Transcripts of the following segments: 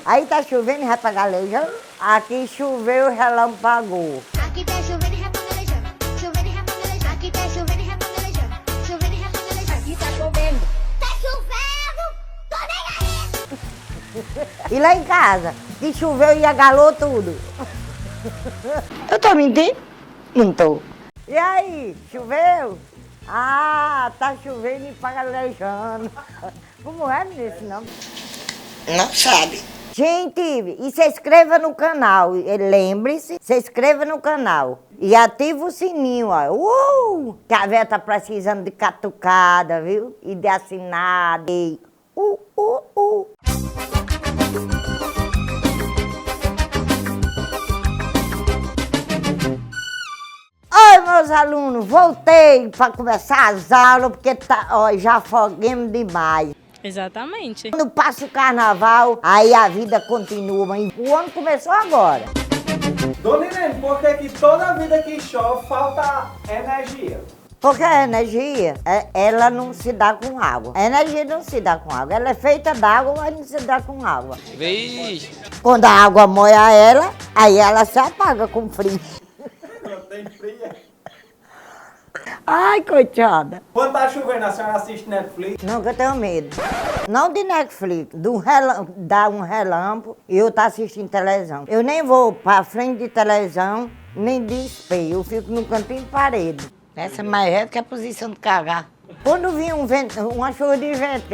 Aí tá chovendo e repagalejando. Aqui choveu e relampagou. Aqui tá chovendo e repagalejando. Chovendo e repagalejando. Aqui tá chovendo e repagalejando. Chovendo e repagalejando. Aqui tá chovendo. Tá chovendo! Tô nem aí! E lá em casa, que choveu e agalou tudo. Eu tô mentindo? Não tô. E aí, choveu? Ah, tá chovendo e pagalejando. Como é nesse nome? Não sabe. Gente, e se inscreva no canal, lembre-se, se inscreva no canal e ativa o sininho, ó. Que a véia tá precisando de catucada, viu? E de assinada. E Oi, meus alunos, voltei para começar as aulas, porque tá, ó, já afoguemos demais. Exatamente. Quando passa o carnaval, aí a vida continua, mas o ano começou agora. Dona Irene, por que que toda vida que chove falta energia? Porque a energia, ela não se dá com água. A energia não se dá com água. Ela é feita d'água, mas não se dá com água. Vixe. Quando a água molha ela, aí ela se apaga com frio. Não tem fria. Ai, coitada. Quando tá chovendo, a senhora assiste Netflix? Não, que eu tenho medo. Não de Netflix, dá um relâmpago e eu tô assistindo televisão. Eu nem vou pra frente de televisão, nem de espelho. Eu fico no cantinho de parede. Essa é mais reta que a posição de cagar. Quando vinha um vento, uma chuva de vento,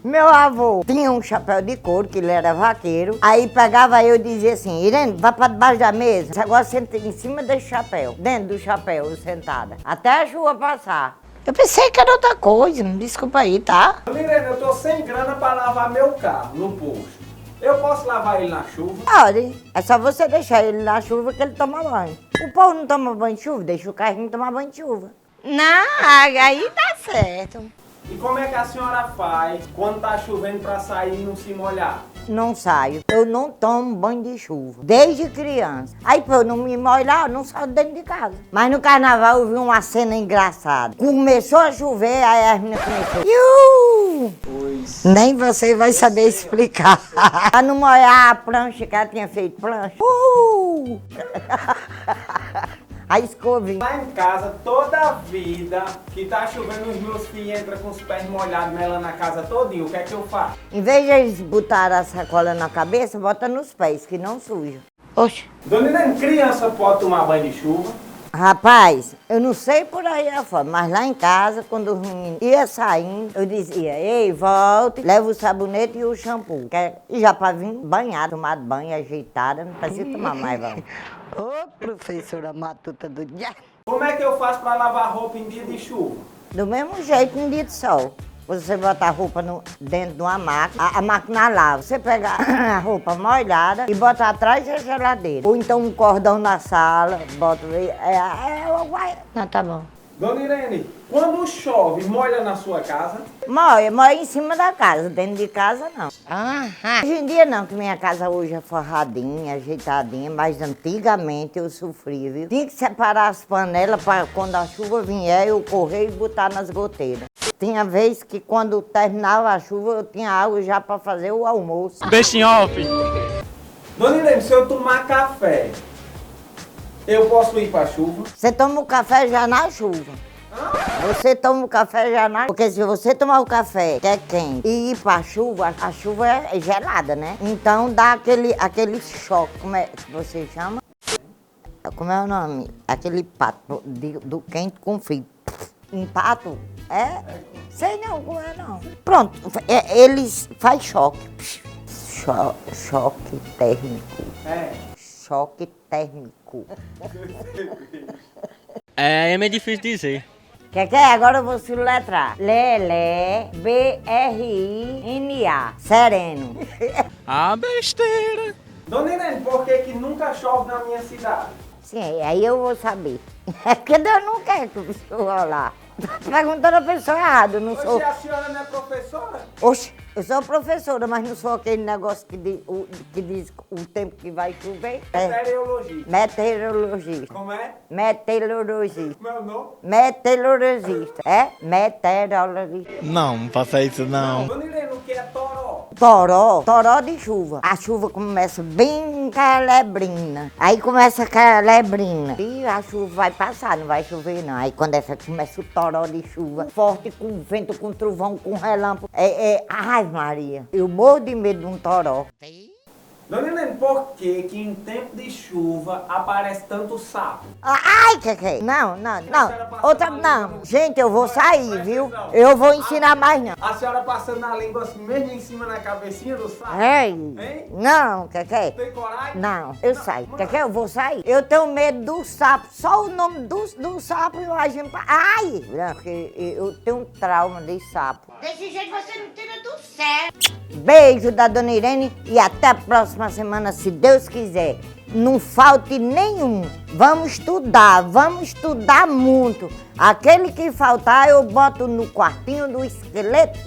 meu avô tinha um chapéu de couro, que ele era vaqueiro. Aí pegava eu e dizia assim, Irene, vai pra debaixo da mesa. Você agora senta em cima desse chapéu, dentro do chapéu, sentada, até a chuva passar. Eu pensei que era outra coisa, desculpa aí, tá? Dona Irene, eu tô sem grana pra lavar meu carro no posto. Eu posso lavar ele na chuva? Pode, é só você deixar ele na chuva que ele toma banho. O povo não toma banho de chuva, deixa o carrinho tomar banho de chuva. Não, aí tá certo. E como é que a senhora faz quando tá chovendo pra sair e não se molhar? Não saio, eu não tomo banho de chuva, desde criança. Aí pra eu não me molhar, eu não saio dentro de casa. Mas no carnaval eu vi uma cena engraçada. Começou a chover, aí as meninas começaram. Pois. Nem você vai saber explicar. Pra não molhar a prancha, que ela tinha feito prancha. A escovinha. Lá em casa, toda vida que tá chovendo, os meus filhos entram com os pés molhados nela na casa todinho. O que é que eu faço? Em vez de eles botarem a sacola na cabeça, bota nos pés, que não suja. Oxe. Dona Irene, criança pode tomar banho de chuva? Rapaz, eu não sei por aí afora, mas lá em casa, quando os meninos iam saindo, eu dizia, ei, volte, leva o sabonete e o shampoo. E já pra vir banhada, tomado banho, ajeitada, não precisa tomar mais banho. Ô, professora matuta do dia. Como é que eu faço pra lavar roupa em dia de chuva? Do mesmo jeito, no dia de sol. Você bota a roupa dentro de uma máquina, a máquina lava. Você pega a roupa molhada e bota atrás da geladeira. Ou então um cordão na sala, bota... Não, tá bom. Dona Irene, quando chove, molha na sua casa? Molha em cima da casa, dentro de casa não. Aham. Hoje em dia não, que minha casa hoje é forradinha, ajeitadinha, mas antigamente eu sofria, viu? Tinha que separar as panelas para quando a chuva vier eu correr e botar nas goteiras. Tinha vez que quando terminava a chuva eu tinha água já para fazer o almoço. Deixa em off. Dona Irene, se eu tomar café, eu posso ir pra chuva? Você toma o café já na chuva. Você toma o café já na... Porque se você tomar o café que é quente e ir pra chuva, a chuva é gelada, né? Então dá aquele choque, como é que você chama? Como é o nome? Aquele pato do quente com frio. Empato? É? Sei não, como é não. Pronto, eles faz choque. Choque térmico. É. Choque térmico. É meio difícil dizer. Keké, agora eu vou soletrar. Lelé, B-R-I-N-A. Sereno. Ah, besteira. Dona Irene, por que que nunca chove na minha cidade? Sim, aí eu vou saber. É porque Deus não quer que eu vá lá. Tá perguntando a pessoa errada, eu não sou... Hoje a senhora não é professora? Oxe, Eu sou professora, mas não sou aquele negócio que diz o tempo que vai chover. Meteorologista. Meteorologista. Como é? Meteorologista. Como é o nome? Meteorologista. É? Meteorologista. Não faça isso não. Dona Irene, o que é toró? Toró. Toró de chuva. A chuva começa bem calebrina. Aí começa a calebrina. E a chuva vai passar, não vai chover não. Aí quando começa o toró de chuva, forte, com vento, com trovão, com relâmpago. Ai, Maria, eu morro de medo de um toró. Dona Irene, por que em tempo de chuva aparece tanto sapo? Ai, Keké. Não. Outra, não. Gente, eu vou sair, viu? Eu vou ensinar mais não. A senhora passando a língua assim mesmo em cima na cabecinha do sapo? Ei, Hein? não, Keké. Tem coragem? Não, eu saio. Keké, eu vou sair. Eu tenho medo do sapo. Só o nome do sapo eu acho. Ai! Porque eu tenho um trauma de sapo. Desse jeito você não tira do certo. Beijo da Dona Irene e até a próxima semana, se Deus quiser. Não falte nenhum. Vamos estudar muito. Aquele que faltar eu boto no quartinho do esqueleto.